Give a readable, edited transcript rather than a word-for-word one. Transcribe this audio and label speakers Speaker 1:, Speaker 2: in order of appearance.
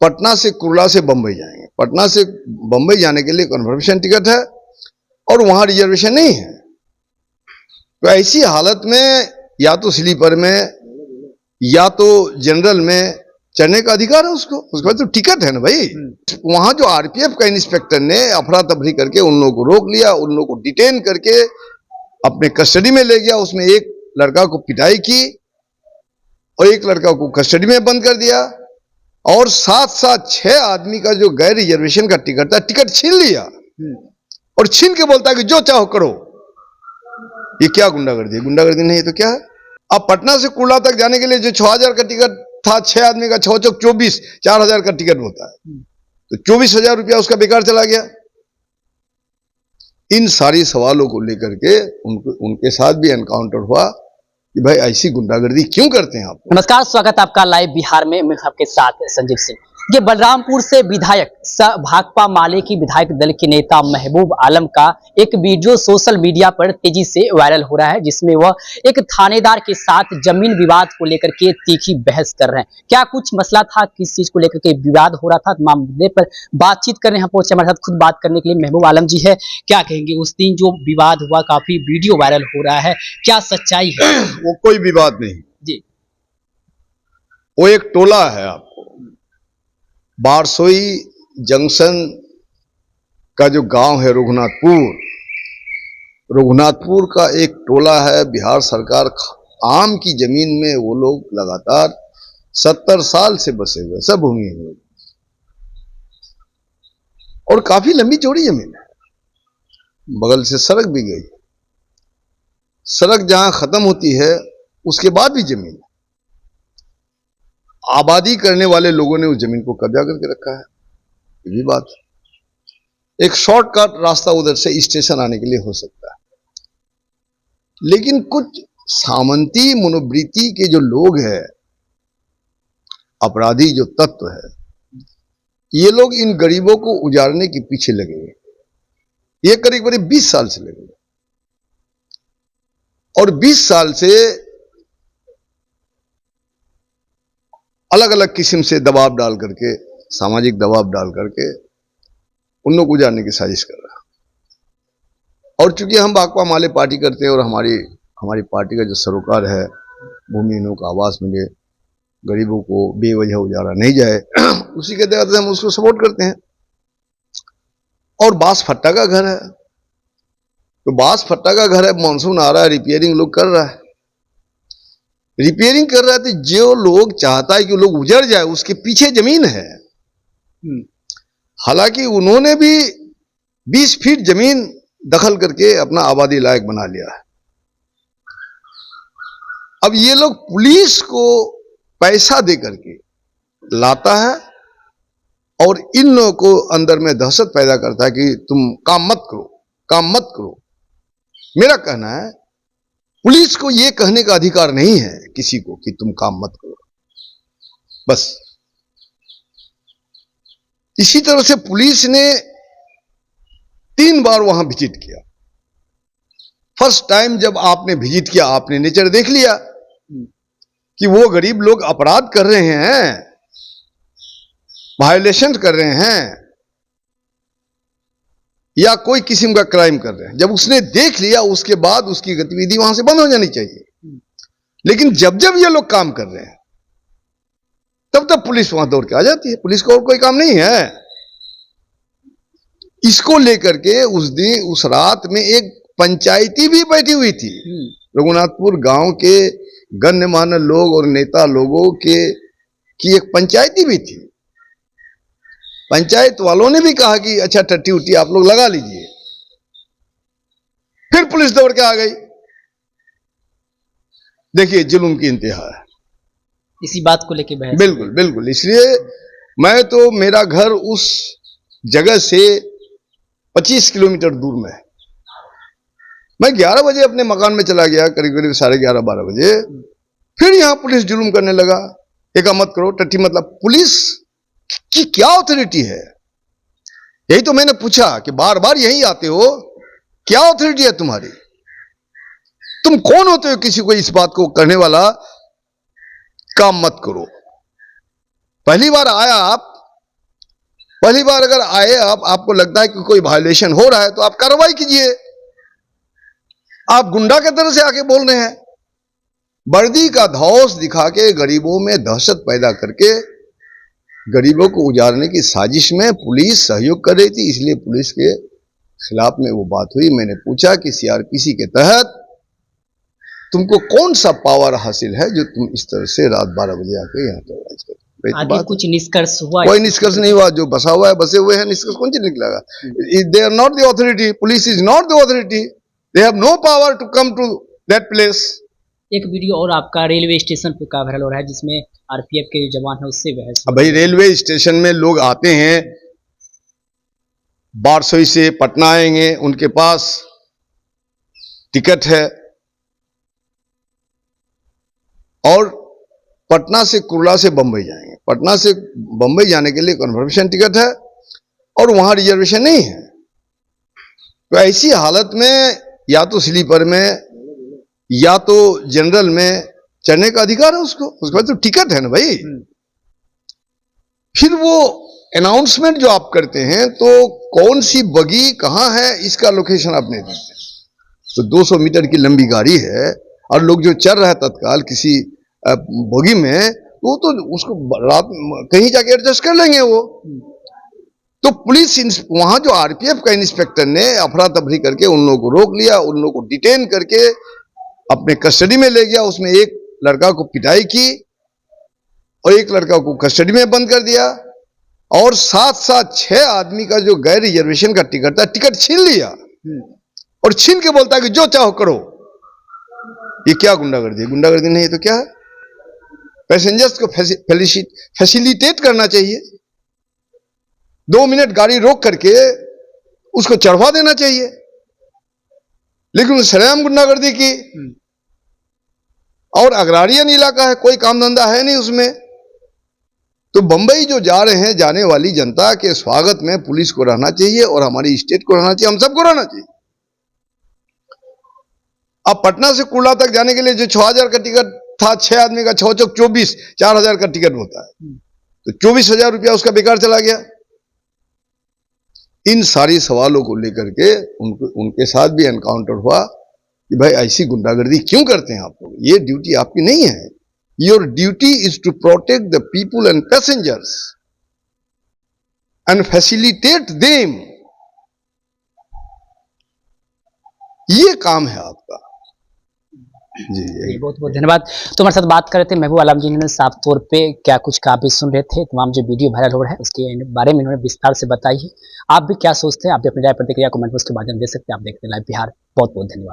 Speaker 1: पटना से कुर्ला से बंबई जाएंगे। पटना से बंबई जाने के लिए कन्फर्मेशन टिकट है और वहां रिजर्वेशन नहीं है। तो ऐसी हालत में या तो स्लीपर में या तो जनरल में चढ़ने का अधिकार है उसको, उसके बाद तो टिकट है ना भाई। वहां जो आरपीएफ का इंस्पेक्टर ने अफरा तफरी करके उन लोगों को रोक लिया, उन लोगों को डिटेन करके अपने कस्टडी में ले गया। उसमें एक लड़का को पिटाई की और एक लड़का को कस्टडी में बंद कर दिया और साथ साथ 6 आदमी का जो गैर रिजर्वेशन का टिकट था, टिकट छीन लिया और छीन के बोलता है कि जो चाहो करो। ये क्या गुंडागर्दी है? गुंडागर्दी नहीं है तो क्या है? अब पटना से कुर्ला तक जाने के लिए जो 6000 का टिकट था, 6 आदमी का 6 चौक 24, 4000 का टिकट होता है, तो 24,000 रुपया उसका बेकार चला गया। इन सारी सवालों को लेकर के उनके साथ भी एनकाउंटर हुआ कि भाई ऐसी गुंडागर्दी क्यों करते हैं आप।
Speaker 2: नमस्कार, स्वागत है आपका लाइव बिहार में। मैं आपके साथ संजीव सिंह। ये बलरामपुर से विधायक भाकपा माले की विधायक दल के नेता महबूब आलम का एक वीडियो सोशल मीडिया पर तेजी से वायरल हो रहा है, जिसमें वह एक थानेदार के साथ जमीन विवाद को लेकर के तीखी बहस कर रहे हैं। क्या कुछ मसला था, किस चीज को लेकर के विवाद हो रहा था, तमाम मुद्दे पर बातचीत करने हम पहुंचे। हमारे साथ खुद बात करने के लिए महबूब आलम जी है। क्या कहेंगे, उस दिन जो विवाद हुआ, काफी वीडियो वायरल हो रहा है, क्या सच्चाई है?
Speaker 1: वो कोई विवाद नहीं
Speaker 2: जी,
Speaker 1: वो एक टोला है। आपको बारसोई जंक्शन का जो गांव है रघुनाथपुर का एक टोला है। बिहार सरकार आम की जमीन में वो लोग लगातार 70 साल से बसे हुए, सब भूमि है और काफी लंबी चौड़ी जमीन है। बगल से सड़क भी गई, सड़क जहां खत्म होती है उसके बाद भी जमीन है। आबादी करने वाले लोगों ने उस जमीन को कब्जा करके रखा है, ये भी बात है। एक शॉर्टकट रास्ता उधर से स्टेशन आने के लिए हो सकता है, लेकिन कुछ सामंती मनोवृत्ति के जो लोग हैं, अपराधी जो तत्व है, ये लोग इन गरीबों को उजाड़ने के पीछे लगे हुए। ये करीब करीब 20 साल से लगे हुए और 20 साल से अलग अलग किस्म से दबाव डाल करके, सामाजिक दबाव डाल करके उन लोग उजाड़ने की साजिश कर रहा है। और चूंकि हम भाकपा माले पार्टी करते हैं और हमारी पार्टी का जो सरोकार है, भूमिहीनों को आवास मिले, गरीबों को बेवजह उजाड़ा नहीं जाए, उसी के तहत हम उसको सपोर्ट करते हैं। और बांस फट्टा का घर है, तो बांस फट्टा का घर है, मानसून आ रहा है, रिपेयरिंग लोग कर रहा है, रिपेयरिंग कर रहा है। तो जो लोग चाहता है कि लोग उजड़ जाए, उसके पीछे जमीन है। हालांकि उन्होंने भी 20 फीट जमीन दखल करके अपना आबादी लायक बना लिया है। अब ये लोग पुलिस को पैसा दे करके लाता है और इन लोगों को अंदर में दहशत पैदा करता है कि तुम काम मत करो, काम मत करो। मेरा कहना है, पुलिस को यह कहने का अधिकार नहीं है किसी को कि तुम काम मत करो। बस इसी तरह से पुलिस ने 3 बार वहां विजिट किया। फर्स्ट टाइम जब आपने विजिट किया, आपने नेचर देख लिया कि वो गरीब लोग अपराध कर रहे हैं, वायलेशन कर रहे हैं या कोई किस्म का क्राइम कर रहे हैं। जब उसने देख लिया, उसके बाद उसकी गतिविधि वहां से बंद हो जानी चाहिए। लेकिन जब जब ये लोग काम कर रहे हैं, तब तब पुलिस वहां दौड़ के आ जाती है। पुलिस को और कोई काम नहीं है। इसको लेकर के उस दिन, उस रात में एक पंचायती भी बैठी हुई थी। रघुनाथपुर गांव के गण्यमान्य लोग और नेता लोगों की एक पंचायती भी थी। पंचायत वालों ने भी कहा कि अच्छा, टट्टी उट्टी आप लोग लगा लीजिए। फिर पुलिस दौड़ के आ गई। देखिए, जुल्म की इंतहा है।
Speaker 2: इसी बात को लेके बहस।
Speaker 1: बिल्कुल बिल्कुल। इसलिए मैं तो, मेरा घर उस जगह से 25 किलोमीटर दूर में है। मैं 11 बजे अपने मकान में चला गया, करीब करीब 11:30-12 बजे। फिर यहां पुलिस जुल्म करने लगा। एका मत करो, टट्टी मतलब। पुलिस की क्या ऑथोरिटी है? यही तो मैंने पूछा कि बार बार यही आते हो, क्या ऑथोरिटी है तुम्हारी? तुम कौन होते हो किसी को इस बात को करने वाला? काम मत करो। पहली बार आया आप पहली बार अगर आए आपको लगता है कि कोई वायलेशन हो रहा है तो आप कार्रवाई कीजिए। आप गुंडा के तरह से आके बोल रहे हैं। वर्दी का धौस दिखा के गरीबों में दहशत पैदा करके गरीबों को उजाड़ने की साजिश में पुलिस सहयोग कर रही थी, इसलिए पुलिस के खिलाफ में वो बात हुई। मैंने पूछा कि सीआरपीसी के तहत तुमको कौन सा पावर हासिल है जो तुम इस तरह से रात 12 बजे आके यहाँ पर आज कर
Speaker 2: आगे कुछ निष्कर्ष हुआ?
Speaker 1: कोई निष्कर्ष नहीं हुआ। जो बसा हुआ है, बसे हुए हैं, निष्कर्ष कौन चीज निकलेगा? They are not the authority, police is not the authority, they have no power to come to that place.
Speaker 2: एक वीडियो और आपका रेलवे स्टेशन पे का वायरल हो रहा है जिसमें आरपीएफ के जो जवान है उससे बहस।
Speaker 1: अब भाई रेलवे स्टेशन में लोग आते हैं, बारसोई से पटना आएंगे, उनके पास टिकट है और पटना से कुर्ला से बंबई जाएंगे। पटना से बंबई जाने के लिए कन्फर्मेशन टिकट है और वहां रिजर्वेशन नहीं है। तो ऐसी हालत में या तो स्लीपर में या तो जनरल में चढ़ने का अधिकार है उसको, उसके बाद तो टिकट है ना भाई। फिर वो अनाउंसमेंट जो आप करते हैं तो कौन सी बगी कहां है इसका लोकेशन आप नहीं देते। तो 200 मीटर की लंबी गाड़ी है और लोग जो चल रहा है तत्काल किसी बगी में, वो तो उसको रात कहीं जाके एडजस्ट कर लेंगे वो। तो पुलिस वहां जो आरपीएफ का इंस्पेक्टर ने अफरा तफरी करके उन लोगों को रोक लिया, उन लोगों को डिटेन करके अपने कस्टडी में ले गया। उसमें एक लड़का को पिटाई की और एक लड़का को कस्टडी में बंद कर दिया और साथ साथ 6 आदमी का जो गैर रिजर्वेशन का टिकट था, टिकट छीन लिया और छीन के बोलता है कि जो चाहो करो। ये क्या गुंडागर्दी? गुंडागर्दी नहीं है तो क्या है? पैसेंजर्स को फैसिलिटेट करना चाहिए। 2 मिनट गाड़ी रोक करके उसको चढ़वा देना चाहिए, लेकिन सरेआम गुंडागर्दी की। और अग्रारियन इलाका है, कोई काम धंधा है नहीं उसमें। तो बंबई जो जा रहे हैं, जाने वाली जनता के स्वागत में पुलिस को रहना चाहिए और हमारी स्टेट को रहना चाहिए, हम सबको रहना चाहिए। अब पटना से कुर्ला तक जाने के लिए जो 6000 का टिकट था, 6 आदमी का 6 चौक 24, 4000 का टिकट होता है, तो 24,000 रुपया उसका बेकार चला गया। इन सारी सवालों को लेकर के उनके साथ भी एनकाउंटर हुआ कि भाई ऐसी गुंडागर्दी क्यों करते हैं आप लोग? ये ड्यूटी आपकी नहीं है। Your duty is to protect the people and passengers and facilitate them. ये काम है आपका। जी
Speaker 2: बहुत बहुत धन्यवाद। तो हमारे साथ बात कर रहे थे महबूब आलम जी। इन्होंने साफ तौर पे क्या कुछ कहा भी सुन रहे थे। तमाम जो वीडियो वायरल हो रहा है उसके बारे में इन्होंने विस्तार से बताई है। आप भी क्या सोचते हैं? आप भी अपनी राय प्रतिक्रिया कमेंट बॉक्स के माध्यम दे सकते हैं। आप देखते हैं लाइव बिहार। बहुत बहुत धन्यवाद।